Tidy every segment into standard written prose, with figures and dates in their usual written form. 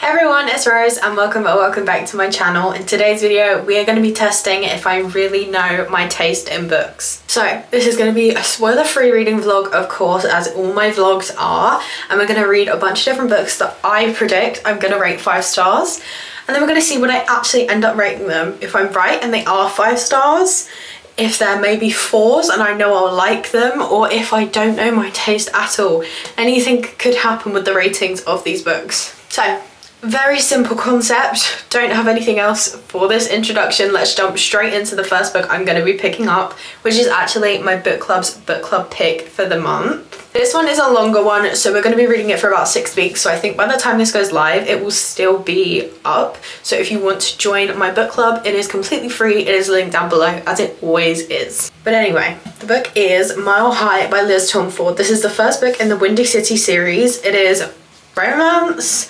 Hey everyone, it's Rose and welcome back to my channel. In today's video we are going to be testing if I really know my taste in books. So this is going to be a spoiler-free reading vlog, of course, as all my vlogs are, and we're going to read a bunch of different books that I predict I'm going to rate 5 stars, and then we're going to see what I actually end up rating them. If I'm right and they are 5 stars, if they're maybe 4s and I know I'll like them, or if I don't know my taste at all. Anything could happen with the ratings of these books. So very simple concept, don't have anything else for this introduction. Let's jump straight into the first book I'm going to be picking up, which is actually my book club pick for the month. This one is a longer one, so we're going to be reading it for about 6 weeks, so I think by the time this goes live it will still be up. So if you want to join my book club, it is completely free. It is linked down below, as it always is. But anyway, the book is Mile High by Liz Tomforde. This is the first book in the Windy City series. It is romance.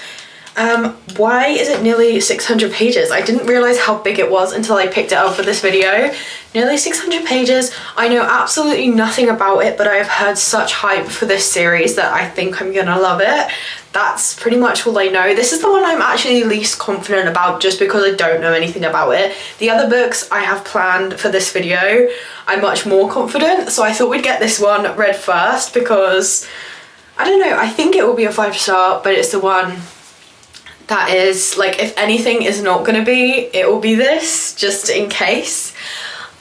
Why is it nearly 600 pages? I didn't realize how big it was until I picked it up for this video. Nearly 600 pages. I know absolutely nothing about it, but I have heard such hype for this series that I think I'm gonna love it. That's pretty much all I know. This is the one I'm actually least confident about, just because I don't know anything about it. The other books I have planned for this video, I'm much more confident, so I thought we'd get this one read first because, I don't know, I think it will be a 5-star, but it's the one that is, like, if anything is not gonna be, it will be this, just in case.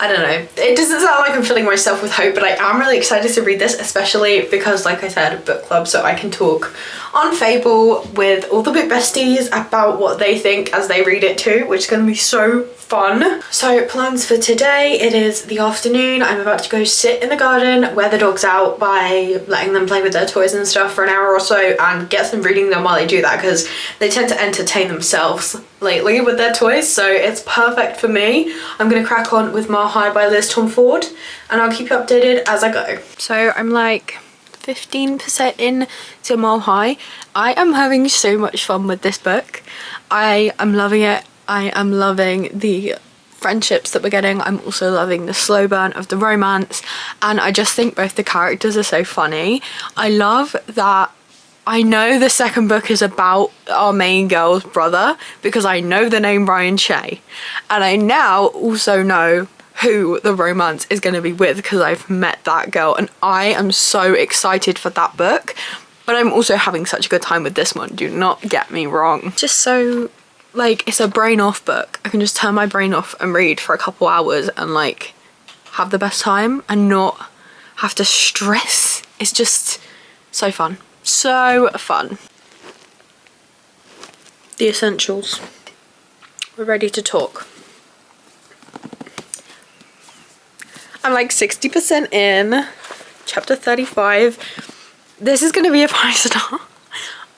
I don't know. It doesn't sound like I'm filling myself with hope, but I am really excited to read this, especially because, like I said, book club, so I can talk on Fable with all the book besties about what they think as they read it too, which is going to be so fun. So plans for today, it is the afternoon. I'm about to go sit in the garden, wear the dogs out by letting them play with their toys and stuff for an hour or so, and get some reading done while they do that, because they tend to entertain themselves lately with their toys, so it's perfect for me. I'm gonna crack on with Mile High by Liz Tomforde, and I'll keep you updated as I go. So I'm like 15% in to Mile High. I am having so much fun with this book. I am loving it. I am loving the friendships that we're getting. I'm also loving the slow burn of the romance, and I just think both the characters are so funny. I love that I know the second book is about our main girl's brother because I know the name Ryan Shay, and I now also know who the romance is going to be with because I've met that girl, and I am so excited for that book. But I'm also having such a good time with this one, do not get me wrong. Just so, like, it's a brain off book. I can just turn my brain off and read for a couple hours and, like, have the best time and not have to stress. It's just so fun. So fun. The essentials. We're ready to talk. I'm like 60% in, chapter 35. This is going to be a 5-star.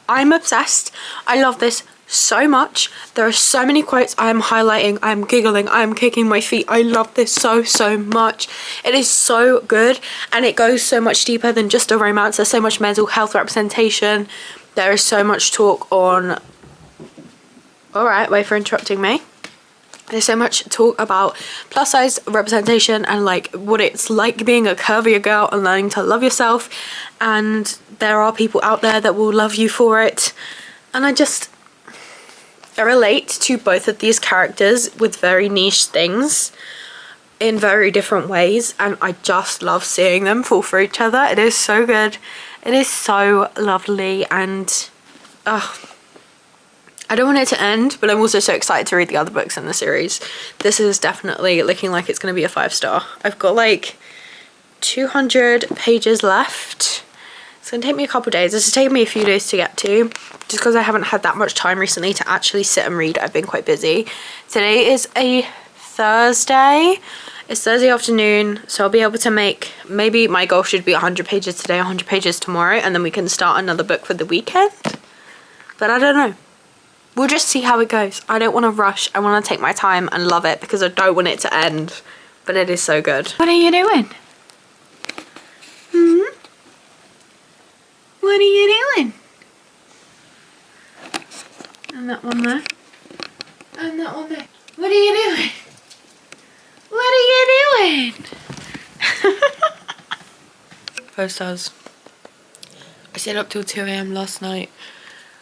I'm obsessed. I love this so much. There are so many quotes I am highlighting, I am giggling, I am kicking my feet. I love this so much. It is so good, and it goes so much deeper than just a romance. There's so much mental health representation. There is so much talk on... Alright, wait for interrupting me. There's so much talk about plus size representation and like what it's like being a curvier girl and learning to love yourself, and there are people out there that will love you for it, and I relate to both of these characters with very niche things in very different ways, and I just love seeing them fall for each other. It is so good. It is so lovely, and I don't want it to end, but I'm also so excited to read the other books in the series. This is definitely looking like it's going to be a 5-star. I've got like 200 pages left. It's going to take me a couple days. This has taken me a few days to get to, just because I haven't had that much time recently to actually sit and read. I've been quite busy. Today is a Thursday. It's Thursday afternoon, so I'll be able to make, maybe my goal should be 100 pages today, 100 pages tomorrow, and then we can start another book for the weekend. But I don't know. We'll just see how it goes. I don't want to rush. I want to take my time and love it because I don't want it to end. But it is so good. What are you doing? What are you doing? And that one there. And that one there. What are you doing? What are you doing? 5 stars. I stayed up till 2 AM last night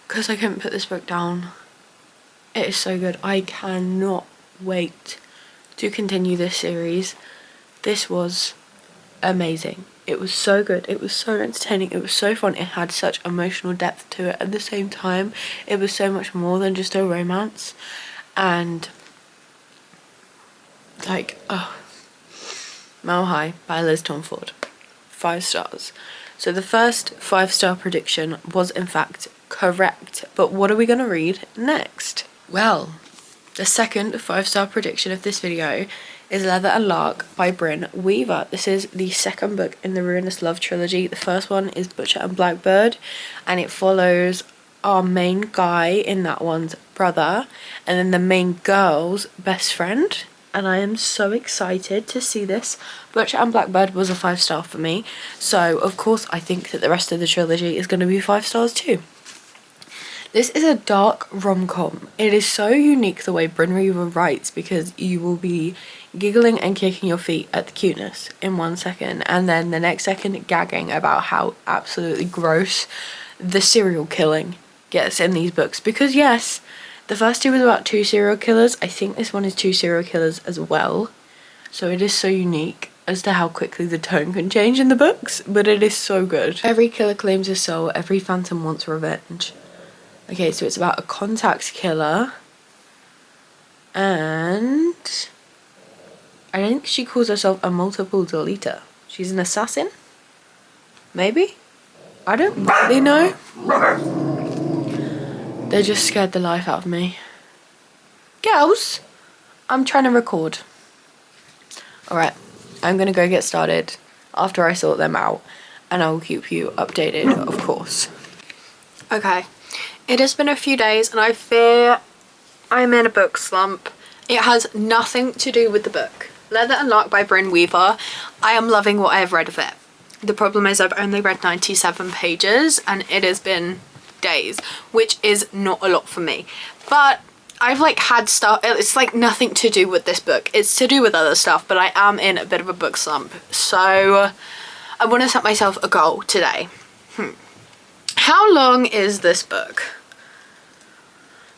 because I couldn't put this book down. It is so good. I cannot wait to continue this series. This was amazing. It was so good. It was so entertaining. It was so fun. It had such emotional depth to it. At the same time, it was so much more than just a romance. And like, oh, Mile High by Liz Tomford. 5 stars. So the first 5-star prediction was in fact correct. But what are we going to read next? Well, the second 5-star prediction of this video is Leather and Lark by Brynne Weaver. This is the second book in the Ruinous Love trilogy. The first one is Butcher and Blackbird, and it follows our main guy in that one's brother, and then the main girl's best friend. And I am so excited to see this. Butcher and Blackbird was a 5-star for me, so of course I think that the rest of the trilogy is going to be 5 stars too. This is a dark rom-com. It is so unique the way Brynne Weaver writes, because you will be giggling and kicking your feet at the cuteness in 1 second, and then the next second gagging about how absolutely gross the serial killing gets in these books. Because yes, the first 2 was about 2 serial killers. I think this one is 2 serial killers as well. So it is so unique as to how quickly the tone can change in the books, but it is so good. Every killer claims his soul, every phantom wants revenge. Okay, so it's about a contact killer, and I think she calls herself a multiple deleter. She's an assassin? Maybe? I don't really know. They just scared the life out of me. Girls, I'm trying to record. Alright, I'm gonna go get started after I sort them out, and I will keep you updated, of course. Okay. It has been a few days and I fear I'm in a book slump. It has nothing to do with the book. Leather and Lark by Brynne Weaver. I am loving what I have read of it. The problem is I've only read 97 pages and it has been days, which is not a lot for me. But I've like had stuff, it's like nothing to do with this book. It's to do with other stuff, but I am in a bit of a book slump. So I want to set myself a goal today. How long is this book?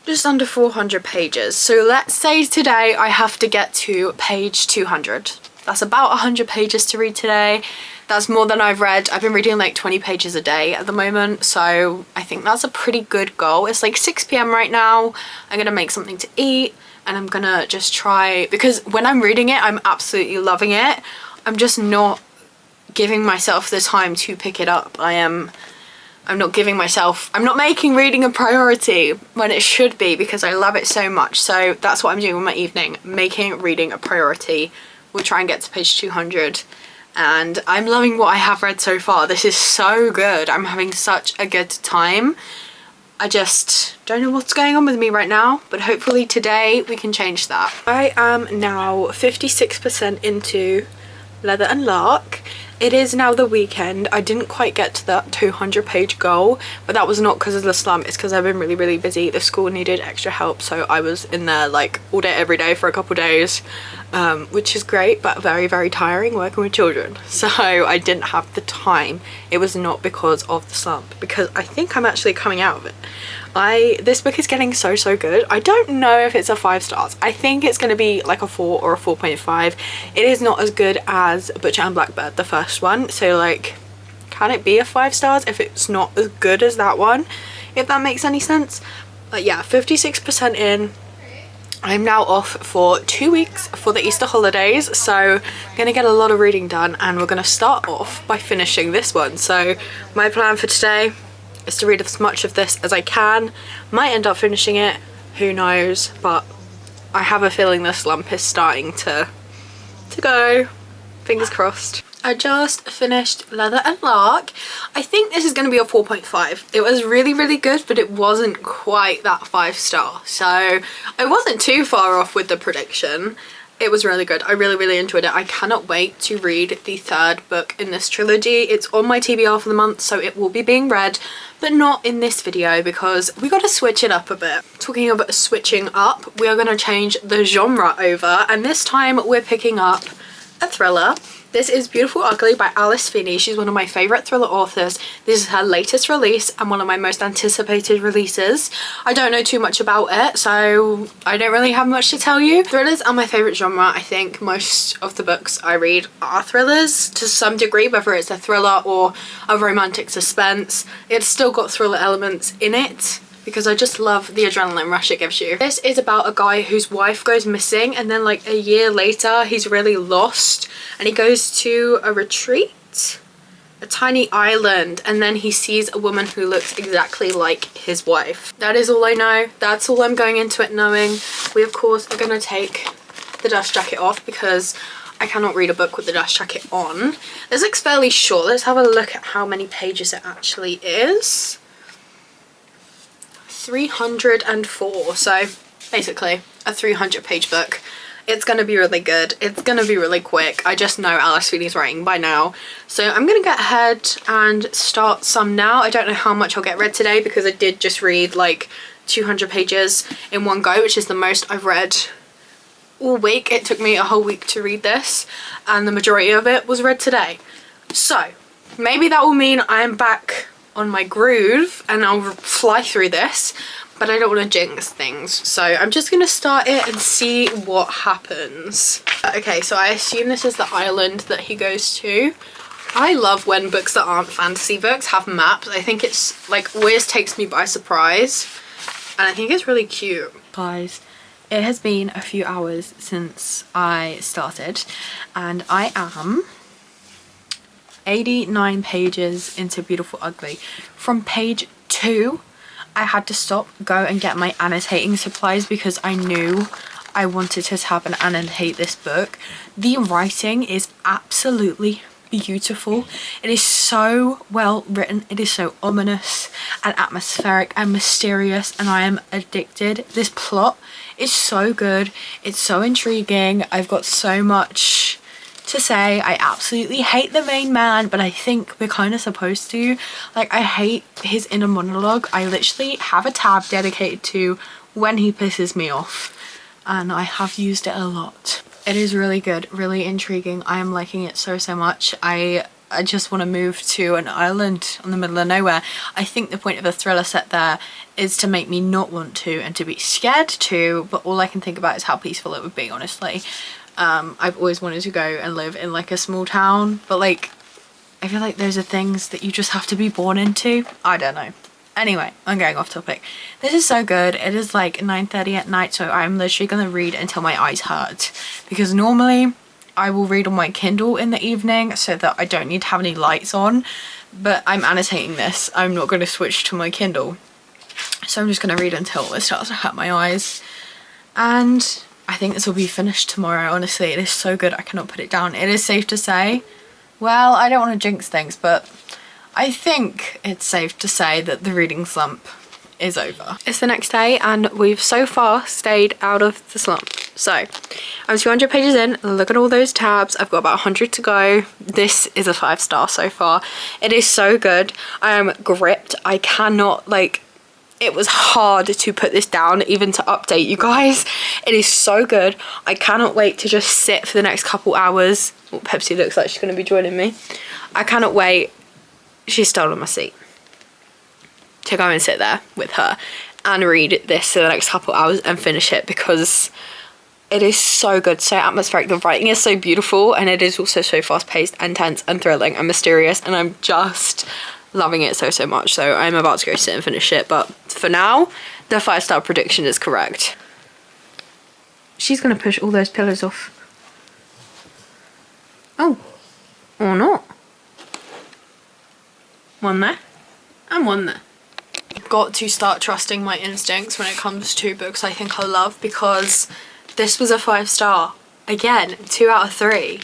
Just under 400 pages. So let's say today I have to get to page 200. That's about 100 pages to read today. That's more than I've read. I've been reading like 20 pages a day at the moment, so I think that's a pretty good goal. It's like 6 p.m. right now. I'm gonna make something to eat and I'm gonna just try, because when I'm reading it, I'm absolutely loving it. I'm just not giving myself the time to pick it up. I'm not making reading a priority when it should be, because I love it so much. So that's what I'm doing with my evening, making reading a priority. We'll try and get to page 200 and I'm loving what I have read so far. This is so good. I'm having such a good time. I just don't know what's going on with me right now, but hopefully today we can change that. I am now 56% into Leather and Lark. It is now the weekend. I didn't quite get to that 200 page goal, but that was not because of the slump. It's because I've been really busy. The school needed extra help, so I was in there like all day every day for a couple days, which is great but very tiring working with children. So I didn't have the time. It was not because of the slump, because I think I'm actually coming out of it. This book is getting so good. I don't know if it's a 5 stars. I think it's going to be like a 4 or a 4.5. It is not as good as Butcher and Blackbird, the first one. So like, can it be a 5 stars if it's not as good as that one? If that makes any sense. But yeah, 56% in. I'm now off for 2 weeks for the Easter holidays, so I'm gonna get a lot of reading done, and we're gonna start off by finishing this one. So my plan for today is to read as much of this as I can. Might end up finishing it, who knows, but I have a feeling the slump is starting to go. Fingers crossed. I just finished Leather and Lark. I think this is going to be a 4.5. It was really good, but it wasn't quite that 5 star. So I wasn't too far off with the prediction. It was really good. I really enjoyed it. I cannot wait to read the 3rd book in this trilogy. It's on my TBR for the month, so it will be being read, but not in this video because we got to switch it up a bit. Talking about switching up, we are going to change the genre over, and this time we're picking up a thriller. This is Beautiful Ugly by Alice Feeney. She's one of my favourite thriller authors. This is her latest release and one of my most anticipated releases. I don't know too much about it, so I don't really have much to tell you. Thrillers are my favourite genre. I think most of the books I read are thrillers to some degree, whether it's a thriller or a romantic suspense. It's still got thriller elements in it, because I just love the adrenaline rush it gives you. This is about a guy whose wife goes missing, and then like a year later he's really lost and he goes to a retreat, a tiny island, and then he sees a woman who looks exactly like his wife. That is all I know. That's all I'm going into it knowing. We of course are going to take the dust jacket off because I cannot read a book with the dust jacket on. This looks fairly short. Let's have a look at how many pages it actually is. 304, so basically a 300-page book. It's gonna be really good. It's gonna be really quick. I just know Alice Feeney's writing by now, so I'm gonna get ahead and start some now. I don't know how much I'll get read today because I did just read like 200 pages in one go, which is the most I've read all week. It took me a whole week to read this and the majority of it was read today, so maybe that will mean I'm back on my groove and I'll fly through this, but I don't want to jinx things, so I'm just gonna start it and see what happens. Okay, so I assume this is the island that he goes to. I love when books that aren't fantasy books have maps. I think it's like always takes me by surprise, and I think it's really cute. Guys, it has been a few hours since I started and I am 89 pages into Beautiful Ugly. From page 2 I had to stop, go and get my annotating supplies because I knew I wanted to tab and annotate this book. The writing is absolutely beautiful. It is so well written. It is so ominous and atmospheric and mysterious, and I am addicted. This plot is so good. It's so intriguing. I've got so much to say. I absolutely hate the main man, but I think we're kind of supposed to. Like, I hate his inner monologue. I literally have a tab dedicated to when he pisses me off, and I have used it a lot. It is really good, really intriguing. I am liking it so much. I just want to move to an island on the middle of nowhere. I think the point of a thriller set there is to make me not want to and to be scared to, but all I can think about is how peaceful it would be, honestly. I've always wanted to go and live in like a small town, but like I feel like those are things that you just have to be born into. I don't know. Anyway, I'm going off topic. This is so good. It is like 9:30 at night, so I'm literally gonna read until my eyes hurt, because normally I will read on my Kindle in the evening so that I don't need to have any lights on, but I'm annotating this. I'm not going to switch to my Kindle, so I'm just going to read until it starts to hurt my eyes, and I think this will be finished tomorrow. Honestly, it is so good. I cannot put it down. It is safe to say, well, I don't want to jinx things, but I think it's safe to say that the reading slump is over. It's the next day and we've so far stayed out of the slump. So I'm 200 pages in. Look at all those tabs. I've got about 100 to go. This is a 5-star so far. It is so good. I am gripped. I cannot, like, it was hard to put this down, even to update you guys. It is so good. I cannot wait to just sit for the next couple hours. Oh, Pepsi looks like she's going to be joining me. I cannot wait. She's stolen my seat. To go and sit there with her and read this for the next couple hours and finish it, because it is so good, so atmospheric. The writing is so beautiful, and it is also so fast-paced and tense and thrilling and mysterious, and I'm just loving it so much. So I'm about to go sit and finish it, but for now the 5-star prediction is correct. She's gonna push all those pillows off. Oh, or not. One there and one there. I've got to start trusting my instincts when it comes to books I think I love, because this was a 5-star. Again, 2 out of 3.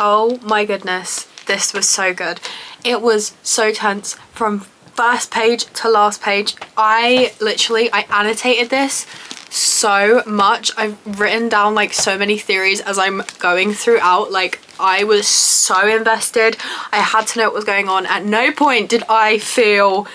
Oh my goodness, this was so good. It was so tense from first page to last page. I annotated this so much. I've written down like so many theories as I'm going throughout. Like, I was so invested. I had to know what was going on. At no point did I feel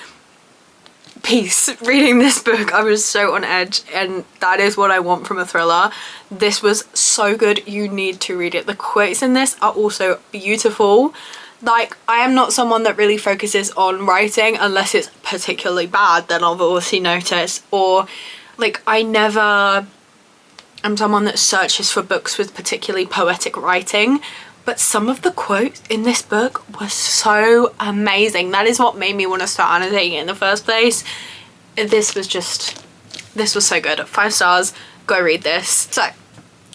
peace reading this book. I was so on edge, and that is what I want from a thriller. This was so good. You need to read it. The quotes in this are also beautiful. Like, I am not someone that really focuses on writing unless it's particularly bad, then I'll obviously notice. Or like, I'm someone that searches for books with particularly poetic writing, but some of the quotes in this book were so amazing. That is what made me want to start annotating it in the first place. This was so good. 5 stars. Go read this. So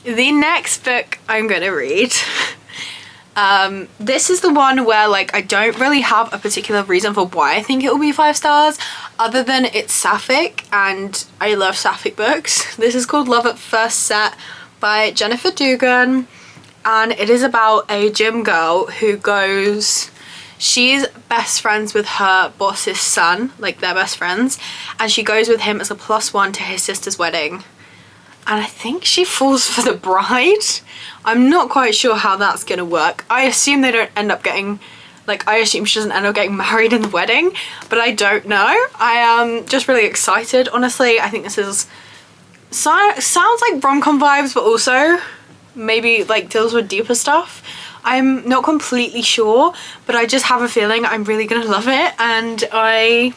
the next book I'm gonna read, this is the one where like I don't really have a particular reason for why I think it will be 5 stars other than it's sapphic, and I love sapphic books. This is called Love at First Set by Jennifer Dugan. And it is about a gym girl who she's best friends with her boss's son, like they're best friends, and she goes with him as a +1 to his sister's wedding. And I think she falls for the bride. I'm not quite sure how that's gonna work. I assume they don't end up getting, like, I assume she doesn't end up getting married in the wedding, but I don't know. I am just really excited, honestly. I think this sounds like rom-com vibes, but also maybe like deals with deeper stuff. I'm not completely sure, but I just have a feeling I'm really gonna love it, and I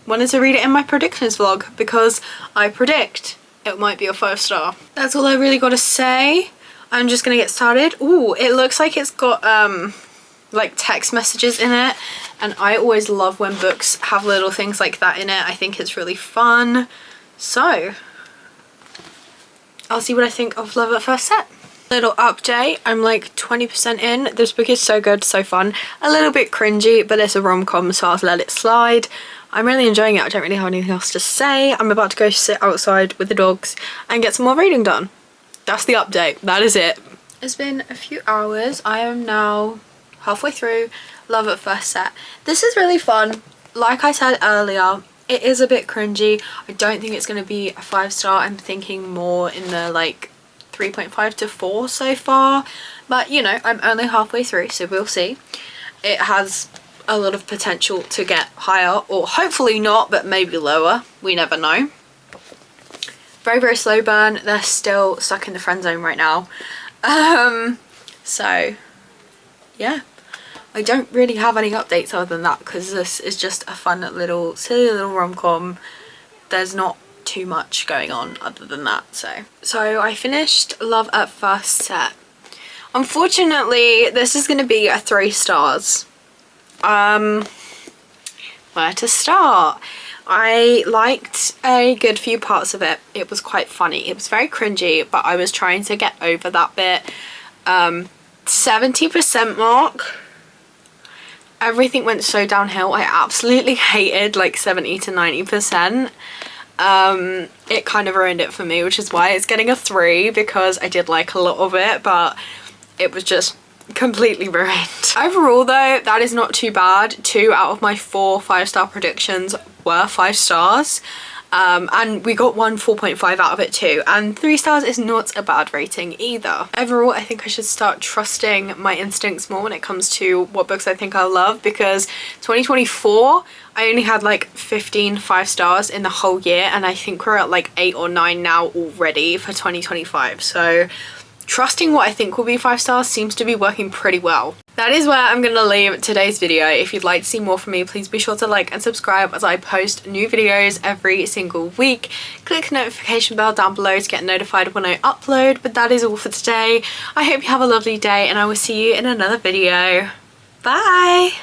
wanted to read it in my predictions vlog because I predict it might be a 5 star. That's all I really got to say. I'm just gonna get started. Ooh, it looks like it's got like text messages in it, and I always love when books have little things like that in it. I think it's really fun. So I'll see what I think of Love at First Set. Little update, I'm like 20% in. This book is so good, so fun. A little bit cringy, but it's a rom-com, so I'll let it slide. I'm really enjoying it. I don't really have anything else to say. I'm about to go sit outside with the dogs and get some more reading done. That's the update. That is it. It's been a few hours. I am now halfway through Love at First Set. This is really fun. Like I said earlier, it is a bit cringy. I don't think it's going to be a 5 star. I'm thinking more in the like 3.5 to 4 so far, but you know, I'm only halfway through, so we'll see. It has a lot of potential to get higher, or hopefully not, but maybe lower. We never know. Very, very slow burn. They're still stuck in the friend zone right now. So yeah, I don't really have any updates other than that, because this is just a fun little silly little rom-com. There's not too much going on other than that. So I finished Love at First Set. Unfortunately, this is going to be a 3 stars. Where to start? I liked a good few parts of it. It was quite funny. It was very cringy, but I was trying to get over that bit. 70% mark, everything went so downhill. I absolutely hated like 70 to 90%. It kind of ruined it for me, which is why it's getting a 3, because I did like a lot of it, but it was just completely ruined. Overall though, that is not too bad. 2 out of my 4 5-star predictions were 5 stars. And we got one 4.5 out of it too, and 3 stars is not a bad rating either. Overall, I think I should start trusting my instincts more when it comes to what books I think I'll love, because 2024 I only had like 15 5 stars in the whole year, and I think we're at like 8 or 9 now already for 2025. So trusting what I think will be 5 stars seems to be working pretty well. That is where I'm gonna leave today's video. If you'd like to see more from me, please be sure to like and subscribe as I post new videos every single week. Click the notification bell down below to get notified when I upload. But that is all for today. I hope you have a lovely day, and I will see you in another video. Bye!